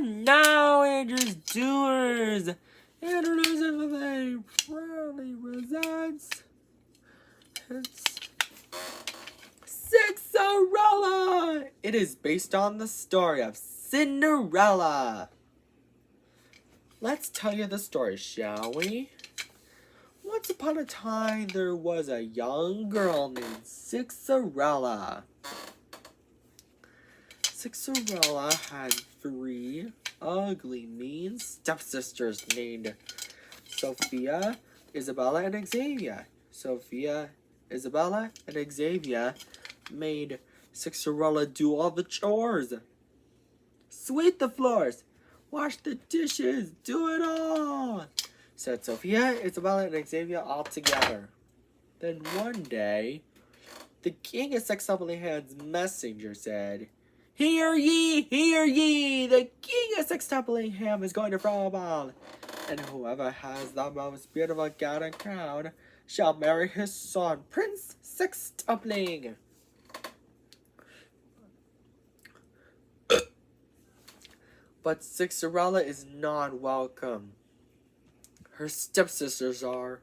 And now Andrew's doers. Andrew knows if they proudly presents. It's Sixerella. It is based on the story of Cinderella. Let's tell you the story, shall we? Once upon a time, there was a young girl named Sixerella. Sixerella had 3 ugly, mean stepsisters named Sophia, Isabella, and Xavier. Sophia, Isabella, and Xavier made Sixerella do all the chores. Sweep the floors, wash the dishes, do it all, said Sophia, Isabella, and Xavier all together. Then one day, the king of Sextupling messenger said, "Hear ye, hear ye! The king of Sextupling is going to throw a ball, and whoever has the most beautiful gown and crown shall marry his son, Prince Sextupling." But Sixerella is not welcome. Her stepsisters are.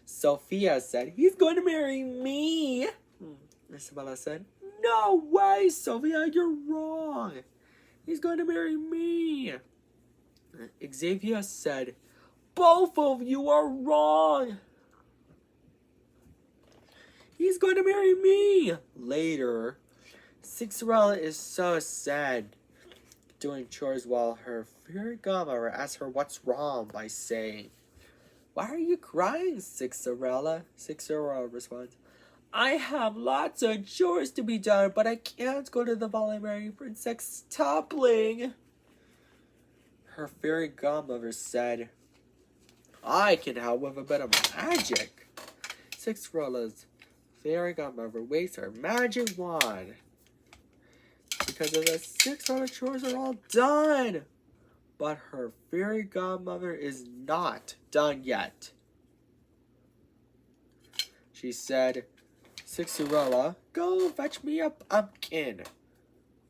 Sophia said, "He's going to marry me." Isabella said, "No way, Sophia, you're wrong. He's going to marry me." Xavier said, "Both of you are wrong. He's going to marry me." Later, Sixerella is so sad, doing chores while her fairy godmother asks her what's wrong by saying, "Why are you crying, Sixerella?" Sixerella responds, "I have lots of chores to be done, but I can't go to the ball and marry Prince Sextupling." Her fairy godmother said, "I can help with a bit of magic." Sixerella's fairy godmother waves her magic wand. Because of the 6 other chores are all done. But her fairy godmother is not done yet. She said, "Sixerella, go fetch me a pumpkin."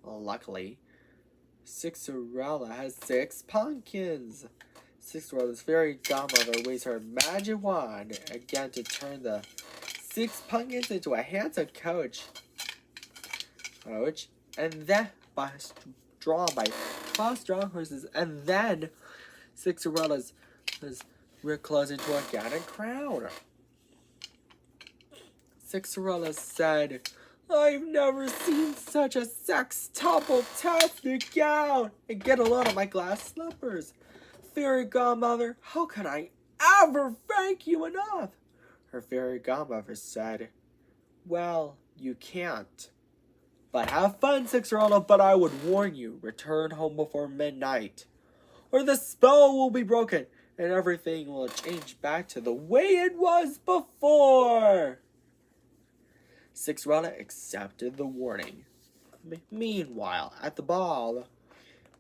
Luckily, Sixerella has 6 pumpkins. Sixerella's fairy godmother waves her magic wand again to turn the 6 pumpkins into a handsome coach. And then drawn by 12 strong horses, and then Sixerella's clothes into a gown and crown. Sixerella said, "I've never seen such a sextuple-tastic gown, and get a load of my glass slippers. Fairy godmother, how can I ever thank you enough?" Her fairy godmother said, "Well, you can't. But have fun, Sixerella, but I would warn you, return home before midnight, or the spell will be broken, and everything will change back to the way it was before." Sixerella accepted the warning. Meanwhile, at the ball,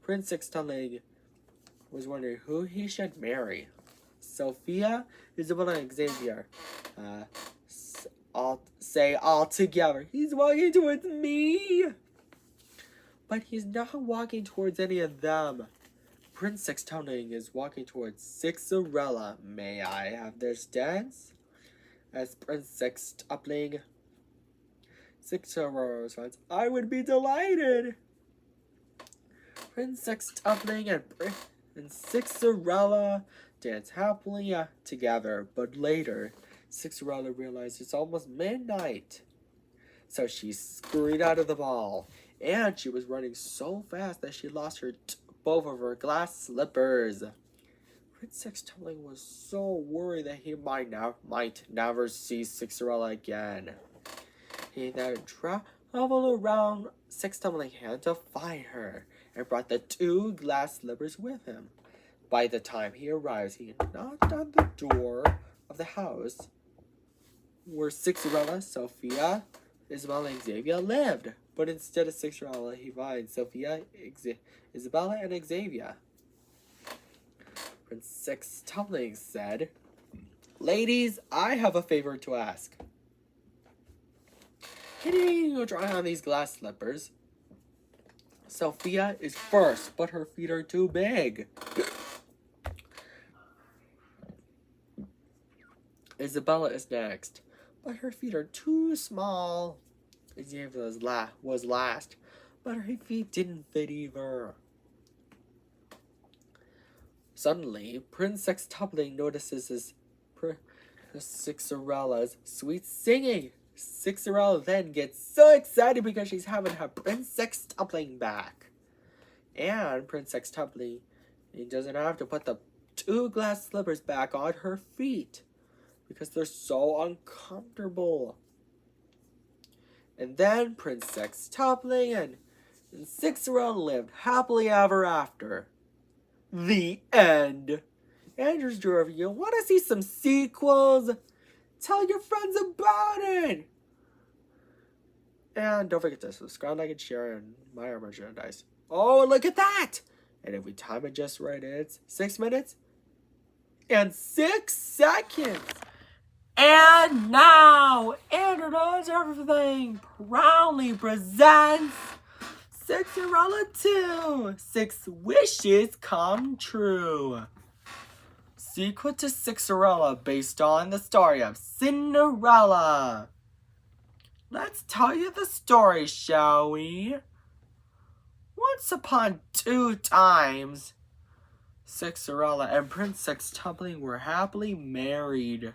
Prince Sextupling was wondering who he should marry. Sophia, Isabella, and Xavier all together, "He's walking towards me." But he's not walking towards any of them. Prince Sextupling is walking towards Sixerella. "May I have this dance?" asked Prince Sextupling. Sixerella responds, "I would be delighted." Prince Sextupling and Sixerella dance happily together, but later, Sixerella realized it's almost midnight. So she scurried out of the ball, and she was running so fast that she lost both of her glass slippers. Prince Sextupling was so worried that he might never see Sixerella again. He then traveled around Sextupling's hand to find her, and brought the 2 glass slippers with him. By the time he arrives, he knocked on the door of the house where Sixerella, Sophia, Isabella, and Xavier lived. But instead of Sixerella, he finds Sophia, Isabella, and Xavier. Prince Sextupling said, "Ladies, I have a favor to ask. Can you try on these glass slippers?" Sophia is first, but her feet are too big. Isabella is next, but her feet are too small. Xavier was last, but her feet didn't fit either. Suddenly, Prince Sextuple notices Sixerella's sweet singing. Sixerella then gets so excited because she's having her Prince Sextuple back. And Prince Sextuple doesn't have to put the 2 glass slippers back on her feet because they're so uncomfortable. And then Prince Sextuple and Sixerella lived happily ever after. The end. Andrew's Drawer Review. Want to see some sequels? Tell your friends about it. And don't forget to subscribe, like, and share and buy our merchandise. Oh, look at that! And if we time it just right, it's 6 minutes and 6 seconds. And now, Andrew Knows Everything proudly presents Sixerella 2, 6 Wishes Come True. Sequel to Sixerella based on the story of Cinderella. Let's tell you the story, shall we? Once upon 2 times, Sixerella and Prince Sextuple were happily married.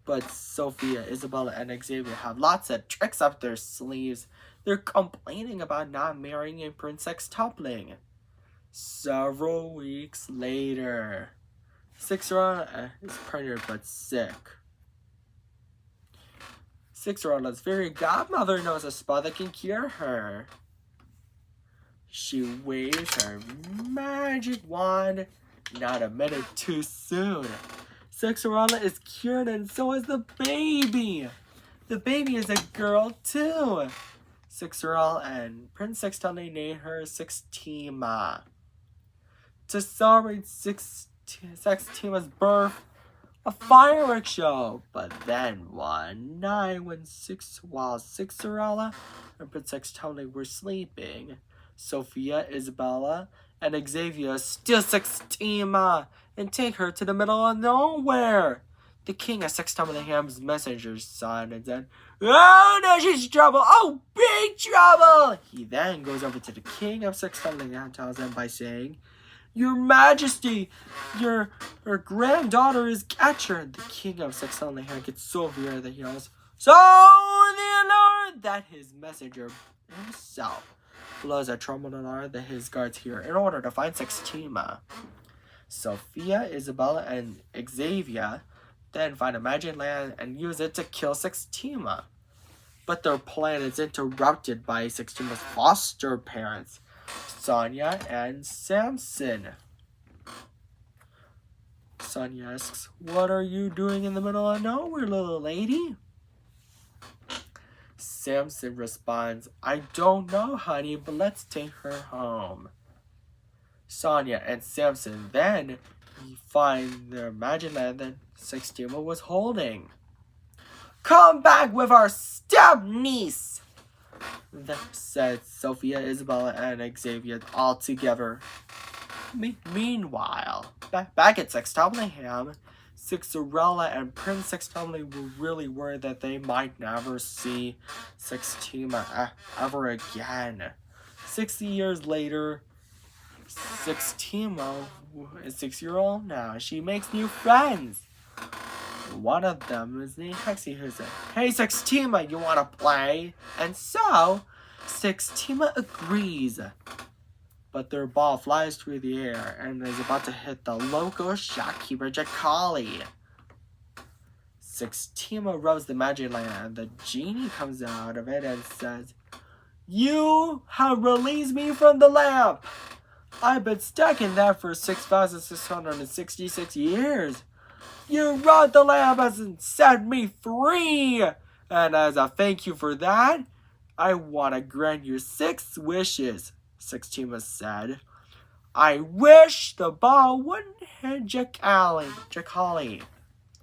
But Sophia, Isabella, and Xavier have lots of tricks up their sleeves. They're complaining about not marrying Prince Sextuple. Several weeks later, Sixerella is pregnant but sick. Sixerella's fairy godmother knows a spell that can cure her. She waves her magic wand, not a minute too soon. Sixerella is cured and so is the baby. The baby is a girl too. Sixerella and Prince Sextuple named her Sixtima. To celebrate Sextima's birth, a fireworks show. But then one night while Sixerella and Prince Sextuple were sleeping, Sophia, Isabella, and Xavier steal Sextima and take her to the middle of nowhere. The king of Sextupleham's messengers saw it and said, "Oh no, she's in trouble! Oh, big trouble!" He then goes over to the king of Sextuplehamn and tells him by saying, "Your Majesty, your granddaughter is captured." The king of Sextuplehamn gets so furious that he yells, "So the alarm!" that his messenger himself blows a trumpet alarm that his guards hear in order to find Sextima. Sophia, Isabella, and Xavier then find a magic land and use it to kill Sextima. But their plan is interrupted by Sextima's foster parents, Sonia and Samson. Sonia asks, "What are you doing in the middle of nowhere, little lady?" Samson responds, "I don't know, honey, but let's take her home." Sonia and Samson then find their magic land that Sextima was holding. "Come back with our step-niece," said Sophia, Isabella, and Xavier all together. Meanwhile, back at Sextuplehamn, Sixerella and Prince Sextuple were really worried that they might never see Sextima ever again. 60 years later, Sextima is 6-year-old now. She makes new friends. One of them is named Hexie, who said, "Hey Sextima, you wanna play?" And so, Sextima agrees. But their ball flies through the air and is about to hit the local shopkeeper Decology. Sextima rubs the magic lamp and the genie comes out of it and says, "You have released me from the lamp. I've been stuck in that for 6,666 years. You rubbed the lamp and set me free. And as a thank you for that, I want to grant you 6 wishes," Sextima said. "I wish the ball wouldn't hit Decology."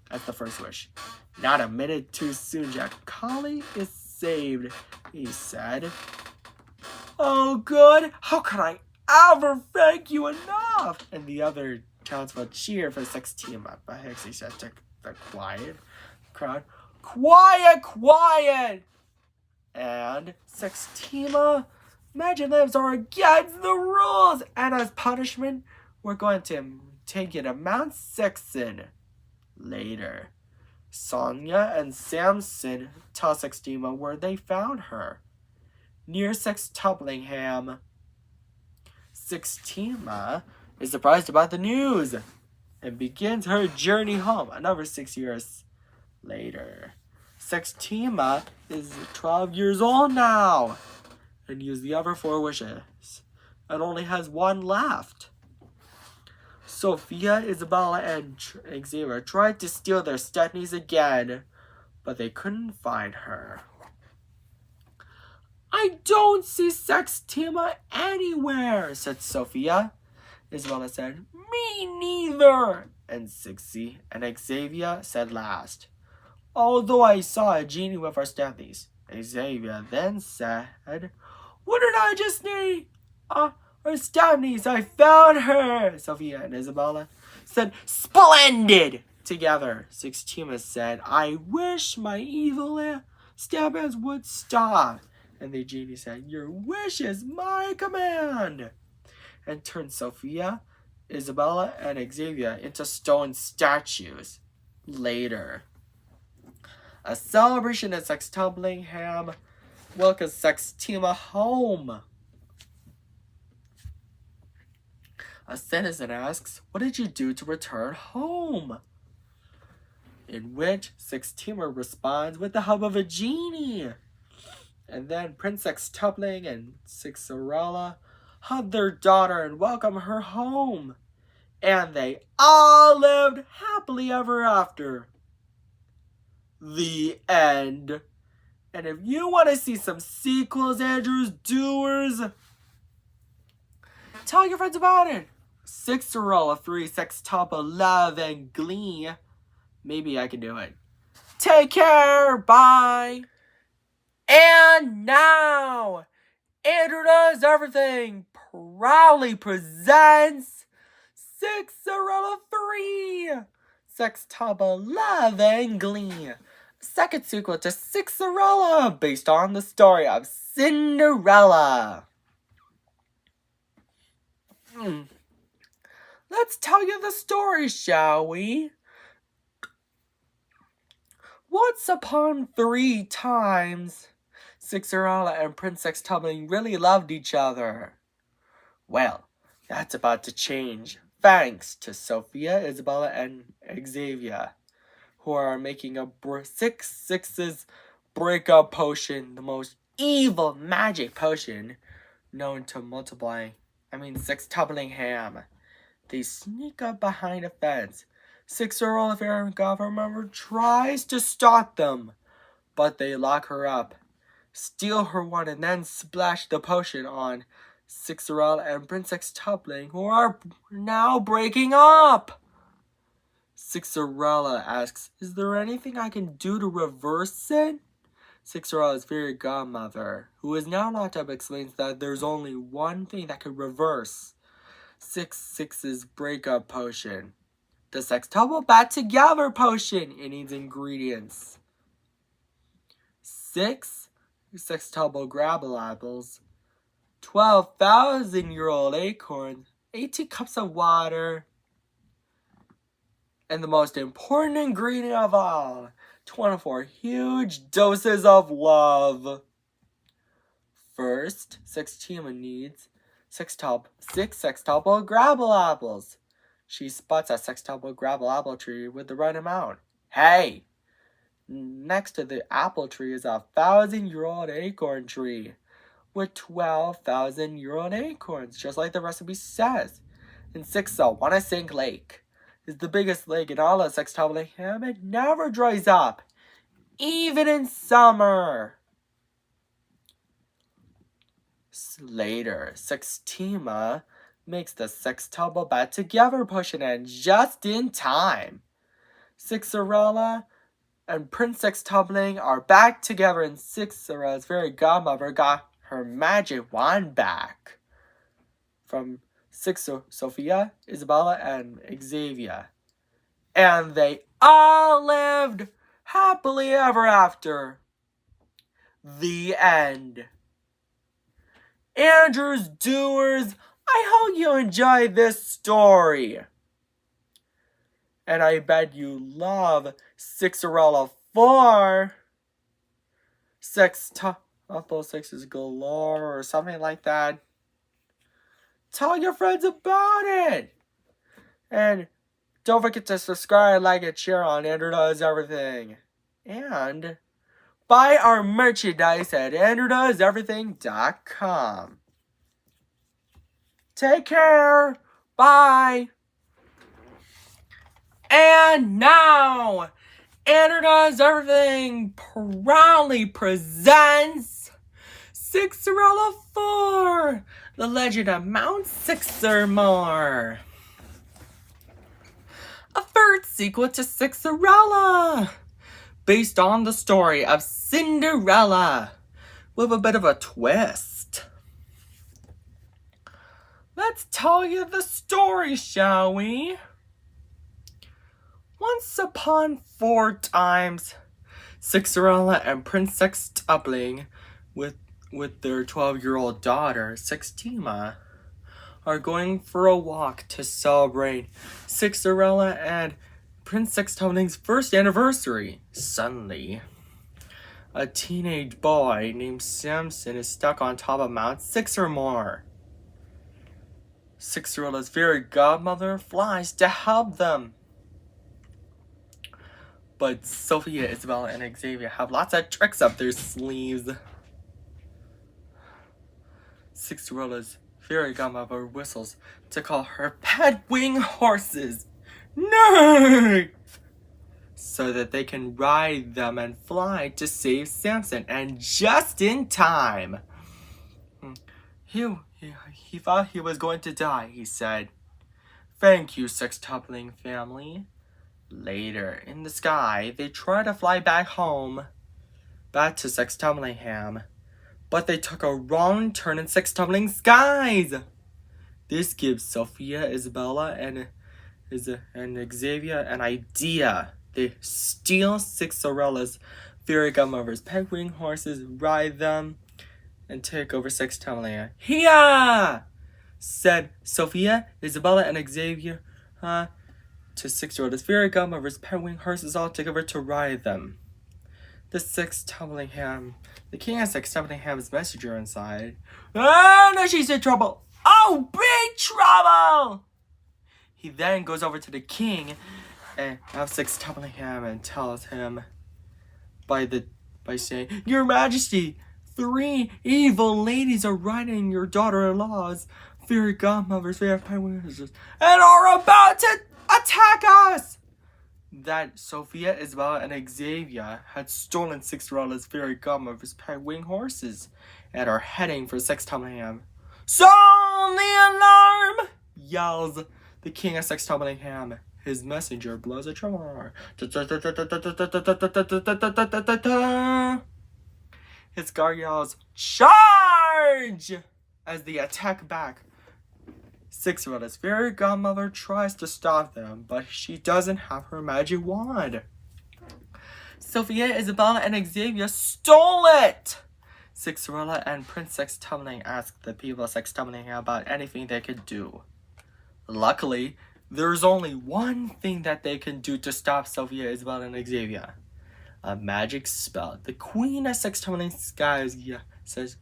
That's the first wish. Not a minute too soon, Decology is saved, he said. Oh, good. How can I ever thank you enough? And the other townsfolk cheered for Sextima, but Hixie said to the quiet crowd, Quiet, quiet! And Sextima, Magic Lips are against the rules, and as punishment, we're going to take you to Mount Sixon later. Sonia and Samson tell Sextima where they found her. Near Sextublingham. Sextima is surprised about the news and begins her journey home another 6 years later. Sextima is 12 years old now and used the other 4 wishes and only has 1 left. Sophia, Isabella, and Xavier tried to steal their Stepnies again, but they couldn't find her. I don't see Sextima anywhere, said Sophia. Isabella said, Me neither, and Sixie and Xavier said last. Although I saw a genie with our Stepnies. Xavier then said, What did I just need? Our Stepnies, I found her. Sophia and Isabella said, Splendid! Together, Sextima said, I wish my evil Stepnies would stop. And the genie said, Your wish is my command. And turned Sophia, Isabella, and Xavier into stone statues. Later, a celebration at Sextublingham welcomes Sextima home. A citizen asks, What did you do to return home? In which Sextima responds with the help of a genie. And then Prince Sextubling and Sixerella hug their daughter and welcome her home. And they all lived happily ever after. The end. And if you want to see some sequels, Andrews, doers, tell your friends about it. Sixerella 3, Sextuple, Love, and Glee. Maybe I can do it. Take care. Bye. And now, Andrew Does Everything proudly presents Sixerella 3, Sextuple, Love, and Glee. Second sequel to Sixerella, based on the story of Cinderella. Let's tell you the story, shall we? Once upon 3 times, Sixerella and Prince Sextubling really loved each other. Well, that's about to change, thanks to Sophia, Isabella, and Xavier, who are making a 6/6 breakup potion, the most evil magic potion known to Sextublingham. They sneak up behind a fence. Sixerella, if Aaron remember, tries to stop them, but they lock her up, steal her wand, and then splash the potion on Sixerella and Prince Sextubling, who are now breaking up. Sixerella asks, Is there anything I can do to reverse it? Sixerella's fairy godmother, who is now locked up, explains that there's only one thing that could reverse 6/6's breakup potion. The Sextuple Bat Together potion. It needs ingredients: 6 Sextuple Grabble Apples, 12,000-year-old acorns, 18 cups of water, and the most important ingredient of all, 24 huge doses of love. First, Sextima needs 6 Sextuple Grabble Apples. She spots a Sextuple Grabble apple tree with the right amount. Hey! Next to the apple tree is a 1,000-year-old acorn tree with 12,000-year-old acorns, just like the recipe says. And Wanasink Lake is the biggest lake in all of Sextublingham. It never dries up, even in summer. Later, Sextima makes the Sextuple Bat Together potion, and just in time, Sixerella and Prince Sextubling are back together, and Sixerella's fairy godmother got her magic wand back from Sophia, Isabella, and Xavier. And they all lived happily ever after. The end. Andrew's Doers, I hope you enjoyed this story. And I bet you love Sixerella 4. Sixes galore or something like that. Tell your friends about it. And don't forget to subscribe, like, and share on Andrew Does Everything. And buy our merchandise at AndrewDoesEverything.com. Take care. Bye. And now, Andrew Does Everything proudly presents Sixerella 4, The Legend of Mount Sixermore. A third sequel to Sixerella, based on the story of Cinderella, with a bit of a twist. Let's tell you the story, shall we? Once upon 4 times, Sixerella and Prince Sextupling, with their 12-year-old daughter, Sextima, are going for a walk to celebrate Sixerella and Prince Sextupling's first anniversary. Suddenly, a teenage boy named Samson is stuck on top of Mount Sixermore. Sixerella's fairy godmother flies to help them. But Sophia, Isabella, and Xavier have lots of tricks up their sleeves. Sixerella's fairy godmother whistles to call her pet wing horses. No! So that they can ride them and fly to save Samson, and just in time. He thought he was going to die, he said. Thank you, Sextupling family. Later, in the sky, they try to fly back home, back to Sextuplingham, but they took a wrong turn in Sextupling skies. This gives Sophia, Isabella, and Xavier an idea. They steal Sixerella's fairy godmother's pet wing horses, ride them, and take over Sextupling. Hiya! Said Sophia, Isabella, and Xavier, to Sixerella's fairy godmother's pet wing horses all together to ride them. The king of Sextuplingham's messenger inside. Oh, no, she's in trouble. Oh, big trouble! He then goes over to the king of Sextuplingham and tells him by saying, Your Majesty, 3 evil ladies are riding your daughter-in-law's fairy godmother's fairy pet wing horses and are about to attack us! That Sophia, Isabella, and Xavier had stolen Sixerella's fairy godmother's pet wing horses and are heading for Sextuplingham. Sound the alarm! Yells the king of Sextuplingham. His messenger blows a trumpeter. His guard yells, Charge! As they attack back. Sixerella's fairy godmother tries to stop them, but she doesn't have her magic wand. Sophia, Isabella, and Xavier stole it! Sixerella and Prince Sextupling asked the people of Sextupling about anything they could do. Luckily, there's only one thing that they can do to stop Sophia, Isabella, and Xavier. A magic spell. The Queen of Sextupling Skies says,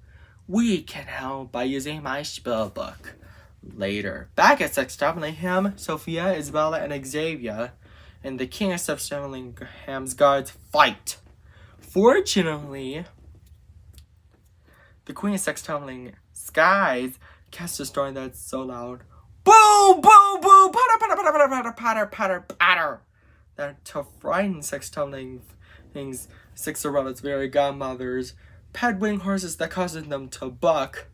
We can help by using my spell book. Later, back at Sextuplingham, Sophia, Isabella, and Xavier and the king of Sextuplinham's guards fight. Fortunately, the queen of Sextupling Skies casts a storm that's so loud. Boo, boo, boo, patter, patter, patter, patter, patter, patter, patter, patter. That to frighten Sextupling's Sixerella's fairy godmother's pet wing horses that causes them to buck.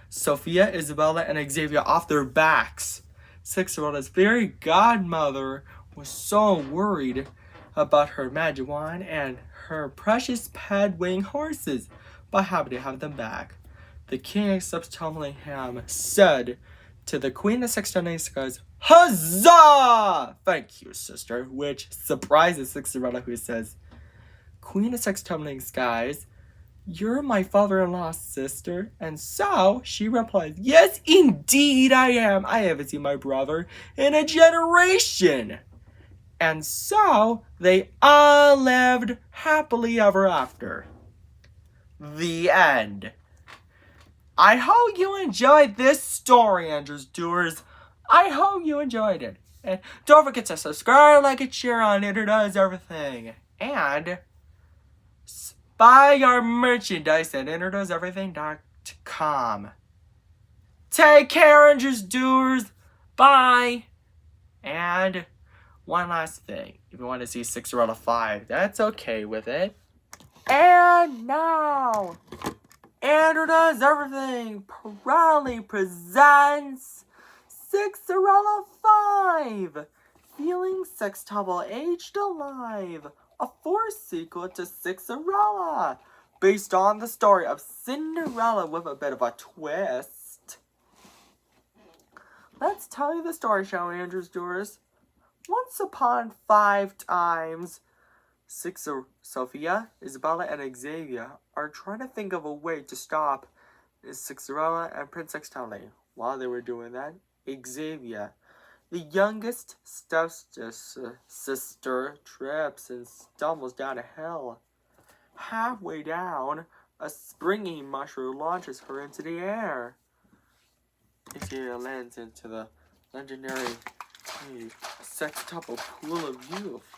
Sophia, Isabella, and Xavier off their backs. Sixerella's fairy godmother was so worried about her magic wand and her precious pet wing horses, but happy to have them back. The king accepts Tumblingham said to the Queen of Six Stunning Skies, "Huzzah! Thank you, sister," which surprises Sixerella, who says, "Queen of Six Tumbling Skies, you're my father-in-law's sister?" And so she replies, "Yes, indeed I am. I haven't seen my brother in a generation." And so they all lived happily ever after. The end. I hope you enjoyed this story, Andrews Doers. I hope you enjoyed it. And don't forget to subscribe, like, and share on Does Everything. And buy our merchandise at InterDoesEverything.com. Take care, Andrews Doers. Bye. And one last thing. If you want to see Sixerella 5, that's okay with it. And now, Andrew Does Everything proudly presents Sixerella 5, Feeling Sextuple Aged Alive, a forced sequel to Sixerella, based on the story of Cinderella with a bit of a twist. Let's tell you the story, shall we, Andrews Doers? Once upon 5 times, Sophia, Isabella, and Xavier are trying to think of a way to stop Sixerella and Prince Sextuple. While they were doing that, Xavier, the youngest stepsister, trips and stumbles down a hill. Halfway down, a springy mushroom launches her into the air. Xavier lands into the legendary sextuple pool of youth.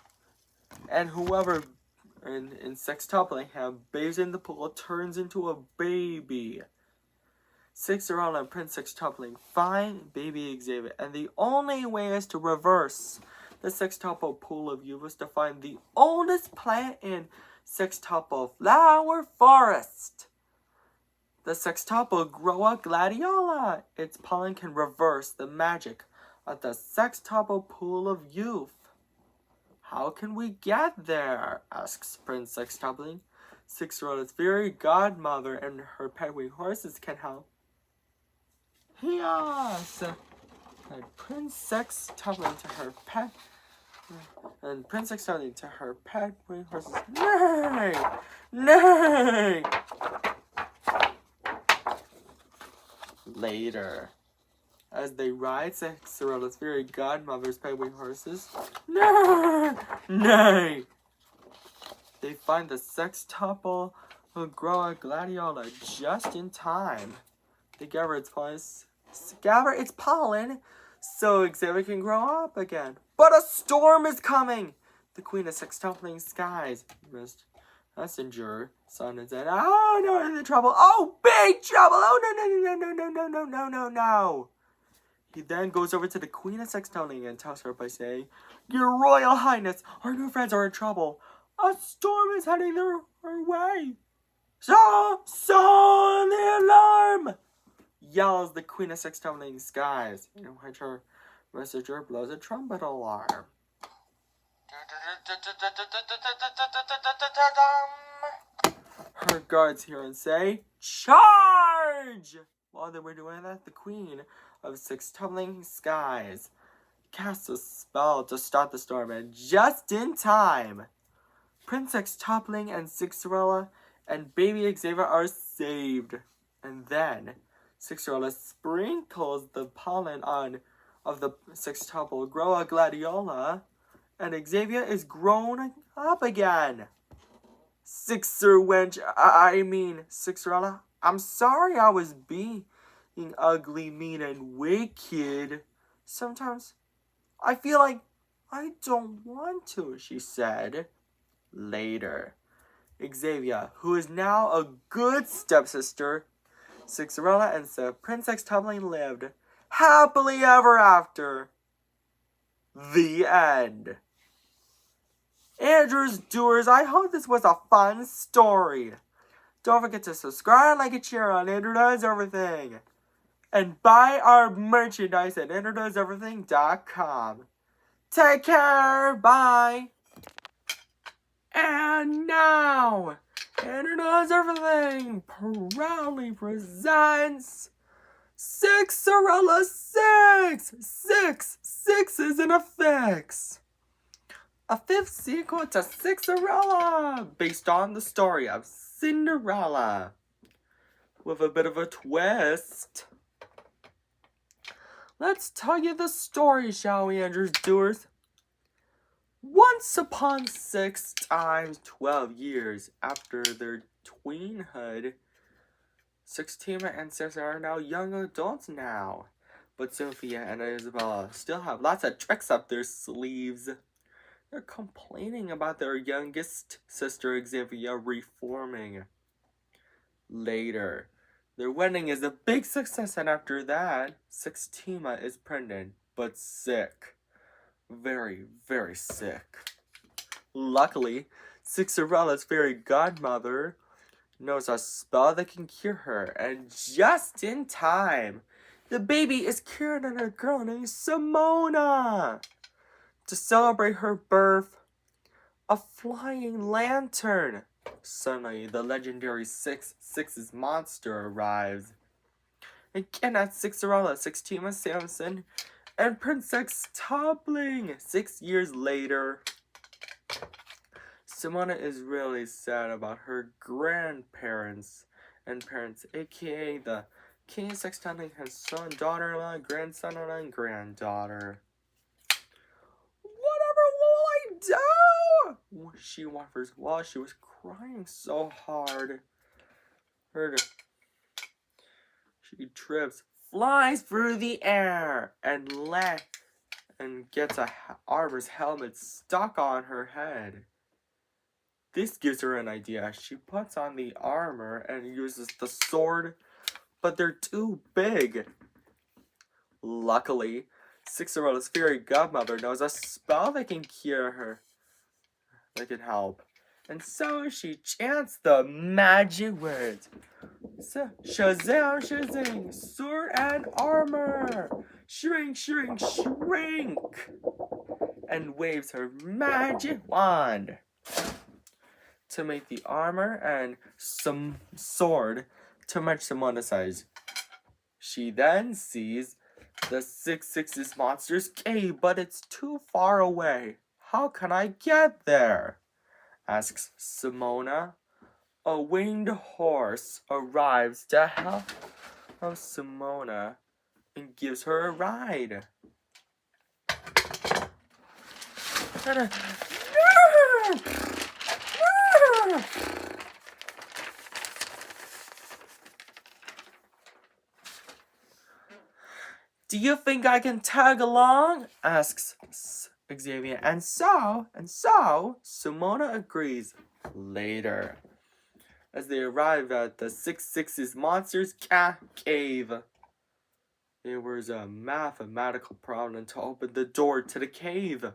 And whoever in Sextuple bathes in the pool turns into a baby. Sixerella and Prince Sextuple find baby Xavier, and the only way is to reverse the Sextuple pool of youth is to find the oldest plant in Sextuple Flower Forest. The Sextuple Groa Gladiola. Its pollen can reverse the magic of the Sextuple pool of youth. "How can we get there?" asks Prince Sextuple. Sixerella's fairy godmother and her pet winged horses can help. Yes! And Prince Sextuple to her pet winged horses. Nay! Nay! Later, as they ride Sixerella's fairy godmother's pet winged horses, nay! Nay! They find the Sextuple Groa Gladiola just in time. They gather its pollen so Xavier can grow up again. But a storm is coming! The Queen of Sextuple Skies, messenger, son, and said, "Oh, no, I'm in trouble. Oh, big trouble! Oh, no. He then goes over to the Queen of Sextuple and tells her by saying, "Your Royal Highness, our new friends are in trouble. A storm is heading their way. Sound the alarm!" yells the Queen of Sextuple Skies, in which her messenger blows a trumpet alarm. Her guards hear and say, "Charge!" While they were doing that, the Queen of Sextuple Skies casts a spell to stop the storm, and just in time, Prince Sextuple and Sixerella and baby Xavier are saved. And then Sixerella sprinkles the pollen of the Sextuple Groa Gladiola, and Xavier is grown up again. Sixerella, I'm sorry I was being ugly, mean, and wicked. Sometimes I feel like I don't want to," she said. Later, Xavier, who is now a good stepsister, Sixerella and Prince Sextuple lived happily ever after. The end. Andrews Doers, I hope this was a fun story. Don't forget to subscribe, like, and share on Andrew Does Everything. And buy our merchandise at InterDoesEverything.com. Take care. Bye. And now, Internet Everything proudly presents Sixerella 6! 6 is in a fix! A fifth sequel to Sixerella, based on the story of Cinderella, with a bit of a twist. Let's tell you the story, shall we, Andrews Doers? Once upon 6 times 12 years after their tweenhood, Sixtima and Six are now young adults now. But Sophia and Isabella still have lots of tricks up their sleeves. They're complaining about their youngest sister Xavier reforming. Later, their wedding is a big success, and after that, Sixtima is pregnant, but sick. Very, very sick. Luckily, Sixerella's fairy godmother knows a spell that can cure her, and just in time, the baby is cured in a girl named Simona. To celebrate her birth, a flying lantern. Suddenly, the legendary Six's monster arrives. Again at Sixerella, Sixtima Samson, and Princess Toppling. 6 years later, Simona is really sad about her grandparents and parents, aka the King Sextumbling, his son, daughter-in-law, grandson-in-law, and granddaughter. Whatever will I do? She whimpers while she was crying so hard. She trips, flies through the air, and gets a armor's helmet stuck on her head. This gives her an idea. She puts on the armor and uses the sword, but they're too big. Luckily, Sixerella's fairy godmother knows a spell that can cure her. That can help. And so she chants the magic words. Shazam, shazing, sword and armor. Shrink, shrink, shrink. And waves her magic wand to make the armor and some sword to match Simona's size. She then sees the Six's monster's cave, but it's too far away. How can I get there? Asks Simona. A winged horse arrives to help Simona and gives her a ride. Do you think I can tag along? Asks Xavier. And so, Simona agrees. Later, as they arrive at the Six's monster's cave, there was a mathematical problem to open the door to the cave.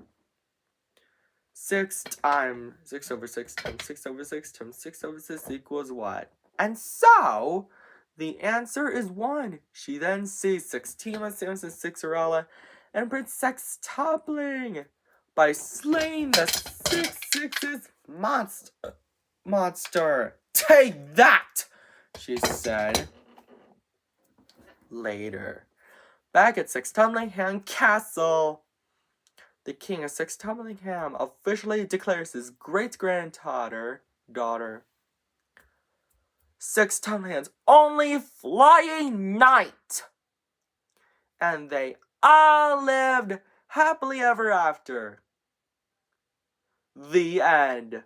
6 times 6 over 6 times 6 over 6 times 6 over 6 equals what? And so, the answer is 1. She then sees Sixtima, Samson, Sixerella, and Princess Toppling by slaying the Six's monster. Take that, she said. Later, back at Sixtumblingham Castle, the king of Sixtumblingham officially declares his great-granddaughter, Sixtumblingham's only flying knight. And they all lived happily ever after. The end.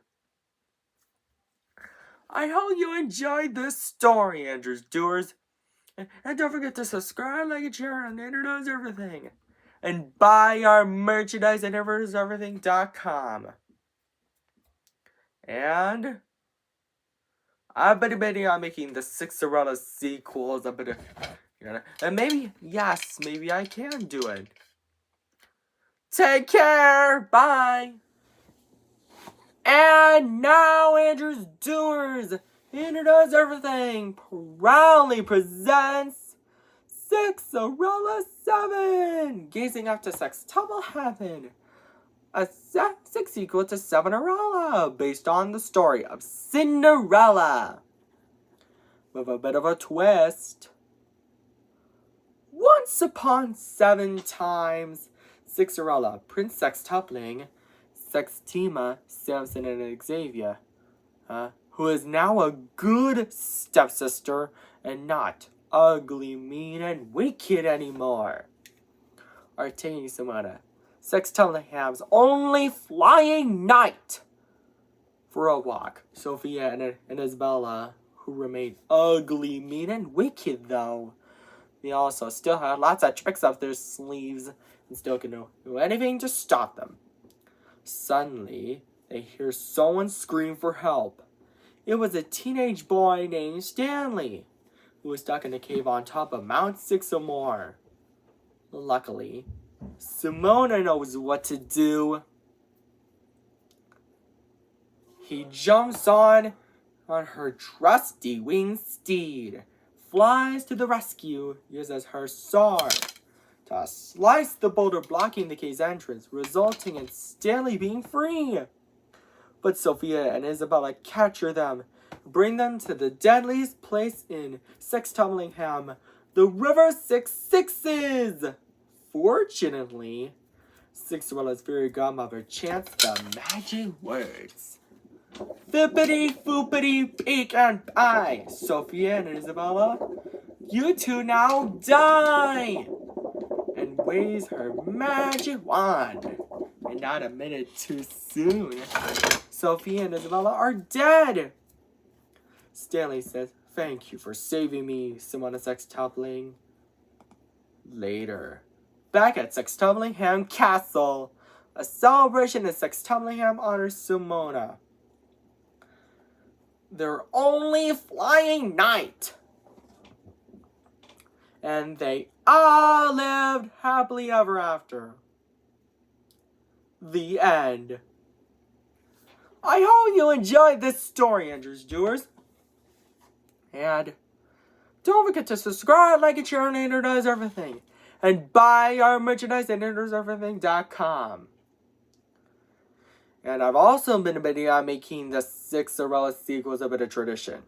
I hope you enjoyed this story, Andrews Doers. And don't forget to subscribe, like, and share on Internet Everything. And buy our merchandise at interneteverything.com. And I bet I'm making the Sixerella sequels. And maybe I can do it. Take care. Bye. And now, Andrews Doers, Internet Everything proudly presents Sixerella 7, gazing up to Sextumbleheaven, a 6 equal to Sixerella, based on the story of Cinderella. With a bit of a twist. Once upon 7 times, Sixerella, Prince Sextupling, Sextima, Samson, and Xavier, who is now a good stepsister and not ugly, mean, and wicked anymore, are taking Simona, Sextuplinham's only flying knight, for a walk. Sophia and Isabella, who remain ugly, mean, and wicked though, they also still have lots of tricks up their sleeves and still can do anything to stop them. Suddenly, they hear someone scream for help. It was a teenage boy named Stanley, who was stuck in a cave on top of Mount Sycamore. Luckily, Simona knows what to do. He jumps on her trusty winged steed, flies to the rescue, uses her sword to slice the boulder blocking the cave's entrance, resulting in Stanley being free. But Sophia and Isabella capture them, bring them to the deadliest place in Sextuplingham, the River Six Sixes. Fortunately, Sixerella's fairy godmother chants the magic words. Fippity, foopity, peek and pie. Sophia and Isabella, you two now die! And waves her magic wand. And not a minute too soon, Sophia and Isabella are dead! Stanley says, "Thank you for saving me, Simona Sextupling." Later, back at Sextuplingham Castle, a celebration in Sextuplingham honors Simona, their only flying knight. And they all lived happily ever after. The end. I hope you enjoyed this story, Andrews Doers. And don't forget to subscribe, like, and share on Andrew Does Everything. And buy our merchandise at andrewdoeseverything.com. And I've also been debating on making the Sixerella sequels a bit of tradition.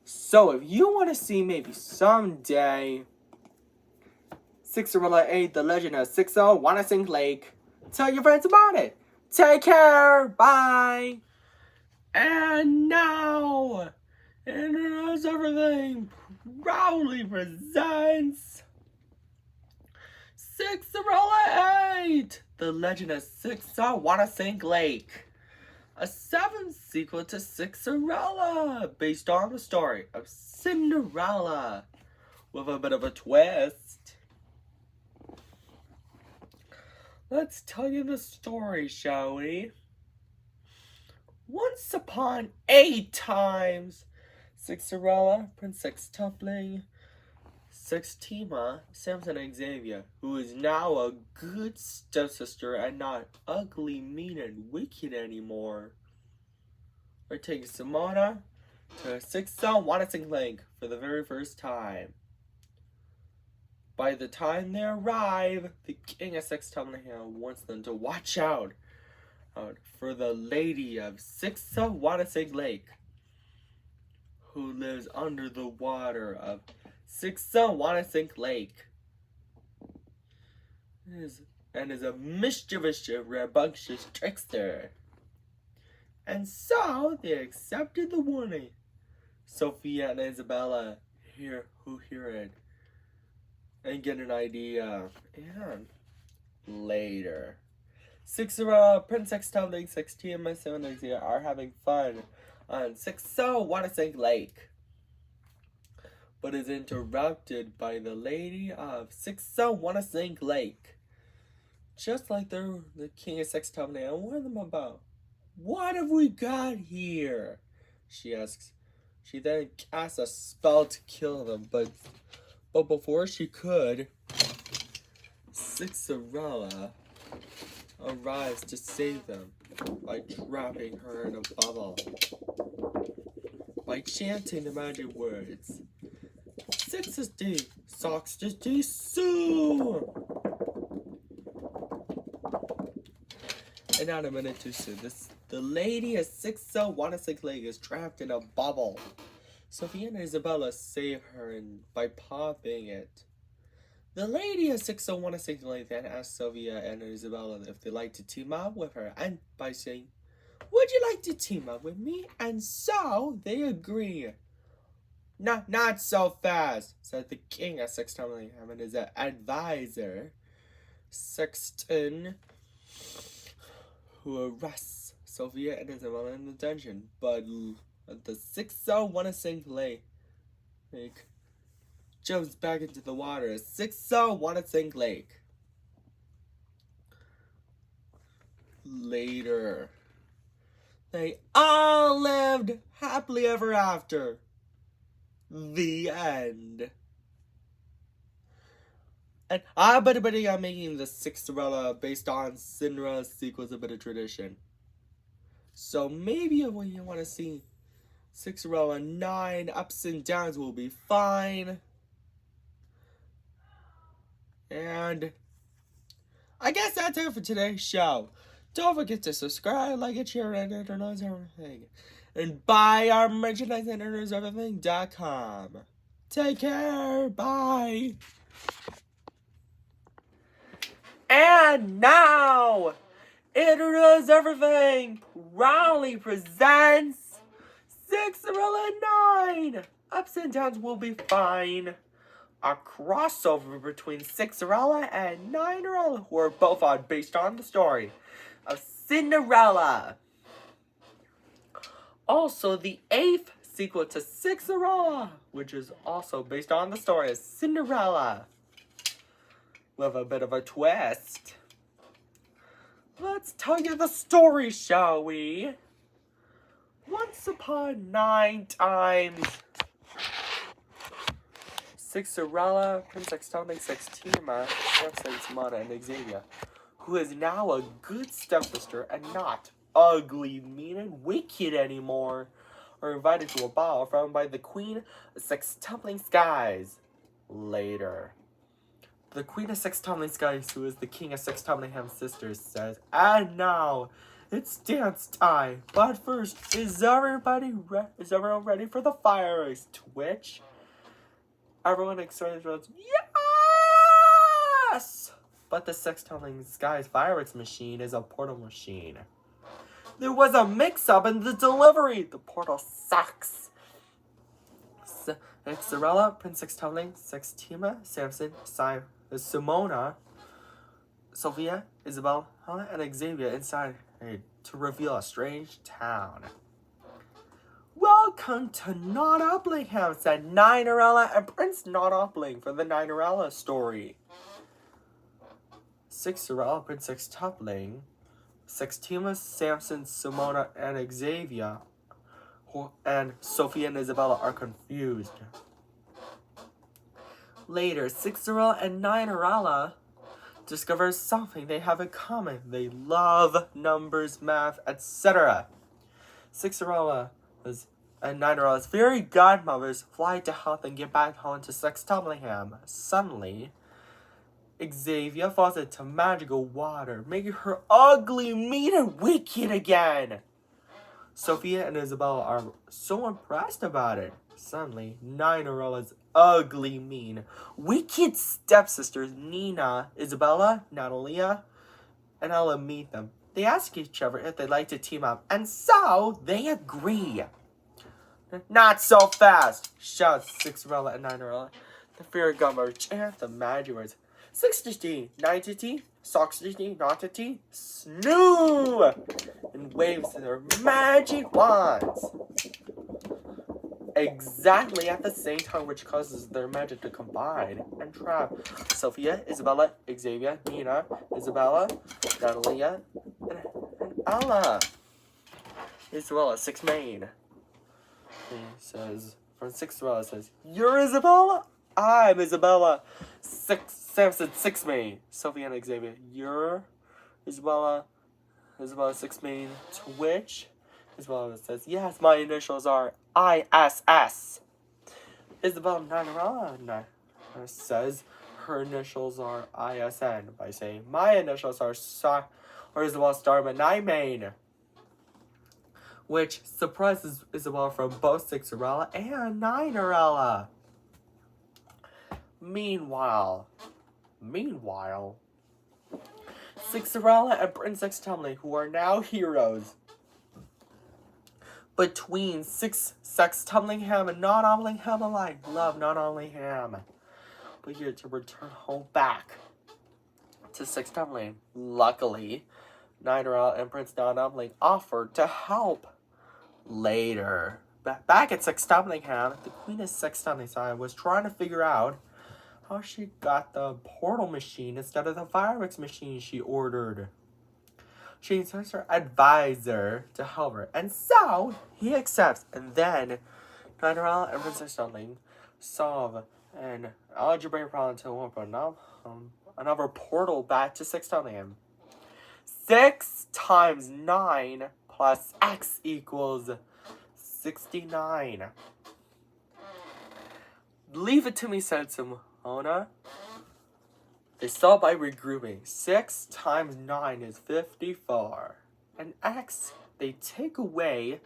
So if you want to see maybe someday Sixerella 8, The Legend of Sixerella Lake, tell your friends about it. Take care. Bye. And now, Andrew Knows Everything proudly presents Sixerella 8, The Legend of Sixerella Lake, a 7th sequel to Sixerella, based on the story of Cinderella, with a bit of a twist. Let's tell you the story, shall we? Once upon 8 times, Sixerella, Prince Sextupling, Sextima, Samson, and Xavier, who is now a good stepsister and not ugly, mean, and wicked anymore, are taking Simona to Sixerella Lake for the very first time. By the time they arrive, the king of Sextuplingham wants them to watch out for the lady of Sixerella Lake, who lives under the water of Sixerella Lake, and is a mischievous, rambunctious trickster. And so they accepted the warning. Sophia and Isabella hear it and get an idea. And later, Sixerella, Prince Sextupling, Sextima, and Xavier are having fun on Sixerella Lake, but is interrupted by the lady of Sixerella Lake. Just like the king of Sextupling, and warn them about, "What have we got here?" she asks. She then casts a spell to kill them, but before she could, Sixerella arrives to save them by trapping her in a bubble, by chanting the magic words, "Sixty, Soxty, Sue!" And not a minute too soon. The lady at 6016 Lake is trapped in a bubble. Sophia and Isabella save her by popping it. The lady at 6016 Lake then asks Sophia and Isabella if they'd like to team up with her, and by saying, "Would you like to team up with me?" And so they agree. Not so fast, said the king at Sixton and his advisor, Sexton, who arrests Sophia and Isabella in the dungeon. But the 6016 Lake jumps back into the water. 6016 Lake. Later, they all lived happily ever after. The end. And I'm making the Sixerella based on Cinderella's sequels a bit of tradition. So maybe when you want to see Sixerella 9 ups and downs will be fine. And I guess that's it for today's show. Don't forget to subscribe, like it, share, and internalize everything. And buy our merchandise at internalizeeverything.com. Take care. Bye. And now, Internalize Everything proudly presents Sixerella 9. Ups and downs will be fine. A crossover between Sixerella and Ninerella, who are both based on the story of Cinderella. Also, the 8th sequel to Sixerella, which is also based on the story of Cinderella, with a bit of a twist. Let's tell you the story, shall we? Once upon 9 times, Sixerella, Princess Tony, Sextima, Samson's mother, and Xavier, who is now a good stepsister and not ugly, mean, and wicked anymore, are invited to a ball thrown by the Queen of Sextumbling Skies. Later, the Queen of Sextumbling Skies, who is the King of Sextumblingham's sisters, says, "And now, it's dance time. But first, is everyone ready for the fireworks?" To which everyone exclaims, "Yes!" But the Sextumbling Skies fireworks machine is a portal machine. There was a mix-up in the delivery. The portal sucks. Sixerella, Princess Tumbling, Sextima, Samson, Simona, Sophia, Isabella, and Xavier inside to reveal a strange town. "Welcome to Not Upplingham," said Ninerella and Prince Not Uppling for the Ninerella story. Sixerella, Princess Tumbling, Sextima, Samson, Simona, and Xavier, and Sophia and Isabella are confused. Later, Sixerella and Ninerella discover something they have in common. They love numbers, math, etc. Sixerella and Ninerella's fairy godmothers fly to help them get back home to Sextumblingham. Suddenly, Xavier falls into magical water, making her ugly, mean, and wicked again. Sophia and Isabella are so impressed about it. Suddenly, Ninerella's ugly, mean, wicked stepsisters Nina, Isabella, Natalia, and Ella meet them. They ask each other if they'd like to team up, and so they agree. "Not so fast!" shouts Sixerella and Ninerella. The fairy godmother chants the magic words, 60, 90, 60, 90, snoo! And waves their magic wands. Exactly at the same time, which causes their magic to combine and trap Sophia, Isabella, Xavier, Nina, Isabella, Natalia, and Ella. Isabella, 6 main. He says, from Sixerella says, "You're Isabella? I'm Isabella. Samson, 6 main." Sophia and Xavier, "You're Isabella. Isabella, 6 main." To which Isabella says, "Yes, my initials are ISS." Isabella Ninerella says her initials are ISN by saying my initials are Isabel Starman Nightmane, which surprises Isabel from both Sixerella and Ninerella. Meanwhile, Sixerella and Princess Tumbling, who are now heroes, between Sex Tumblingham and Not Tumblingham alike, love Not Tumblingham, but here to return home back to Sex Tumbling. Luckily, Ninerella and Prince Not Tumbling offered to help. Later, back at Sex Tumblingham, the Queen of Sex Tumblingham was trying to figure out how she got the portal machine instead of the fireworks machine she ordered. She instructs her advisor to help her, and so he accepts. And then Ninerella and Princess Tumbling solve an algebraic problem to open up another portal back to Sex Tumblingham. 6 times 9 plus x equals 69. Leave it to me, said Simona. They solve by regrouping. 6 times 9 is 54. And x, they take away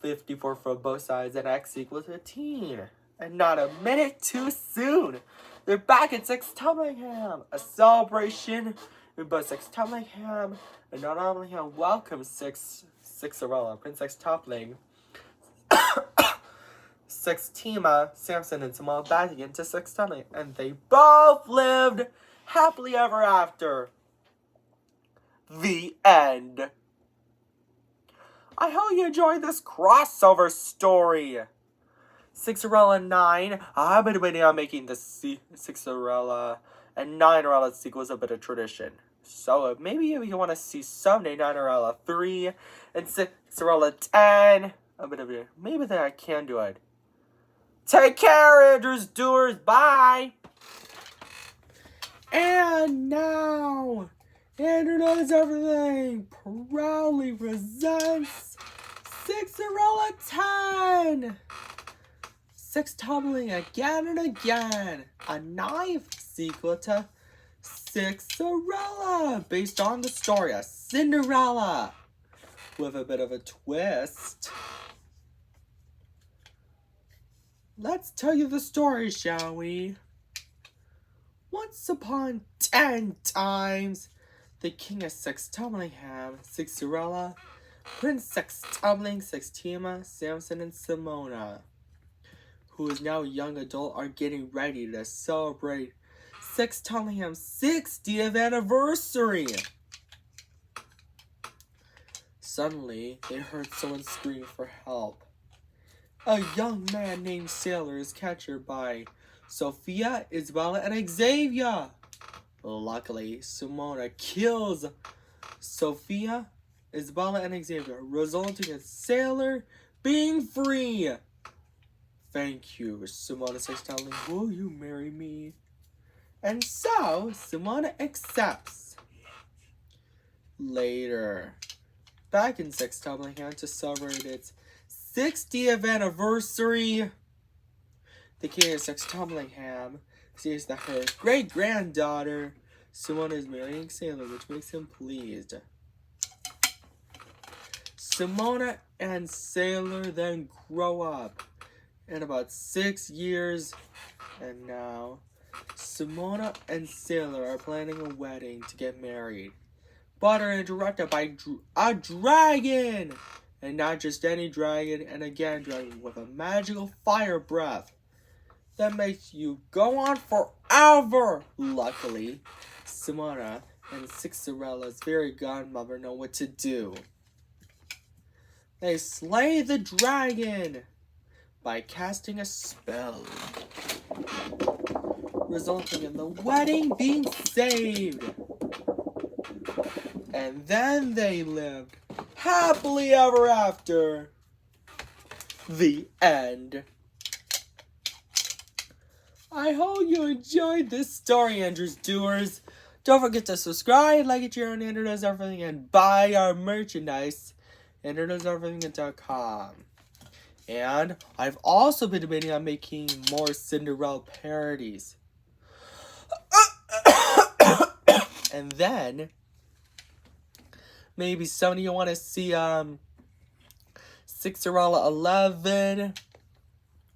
54 from both sides, and x equals 15. And not a minute too soon, they're back at Sex Tumblingham. A celebration in both Sex Tumblingham and Not Tumblingham welcomes Sixerella, Princess Tumbling, Sextima, Samson, and Simone back again to Sex Tumbling, and they both lived happily ever after. The end. I hope you enjoyed this crossover story. Sixerella 9. I've been waiting on making the Sixerella and Ninerella sequels a bit of tradition. So maybe if you want to see someday Ninerella 3 and Sixerella 10, a bit of it. Maybe that I can do it. Take care, Andrews Doers. Bye. And now, Andrew Knows Everything proudly presents Sixerella 10. Sex Tumbling again and again. A ninth sequel to Sixerella, based on the story of Cinderella, with a bit of a twist. Let's tell you the story, shall we? Once upon 10 times, the king of Sex Tumblingham, Sixerella, Prince Sex Tumbling, Sextima, Samson, and Simona, who is now a young adult, are getting ready to celebrate Sex Tumblingham 60th anniversary. Suddenly, they heard someone scream for help. A young man named Sailor is captured by Sophia, Isabella, and Xavier. Luckily, Simona kills Sophia, Isabella, and Xavier, resulting in Sailor being free. Thank you, Simona Sex Tumbling. Will you marry me? And so, Simona accepts. Later, back in Sex Tumblingham to celebrate its 60th anniversary, the king of Sex Tumblingham sees that her great-granddaughter, Simona, is marrying Sailor, which makes him pleased. Simona and Sailor then grow up in about 6 years, and now Simona and Sailor are planning a wedding to get married, but are interrupted by a dragon! And not just any dragon, and again dragon with a magical fire breath that makes you go on forever. Luckily, Simona and Sixerella's fairy godmother know what to do. They slay the dragon by casting a spell, resulting in the wedding being saved. And then they lived happily ever after. The end. I hope you enjoyed this story, Andrews Doers. Don't forget to subscribe, like it, share on Andrew Knows Everything, and buy our merchandise at AndrewKnowsEverything.com. And I've also been debating on making more Cinderella parodies. And then maybe some of you want to see Sixerella 11,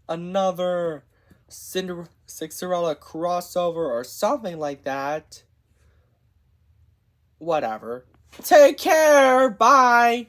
another Sixerella crossover or something like that. Whatever. Take care. Bye.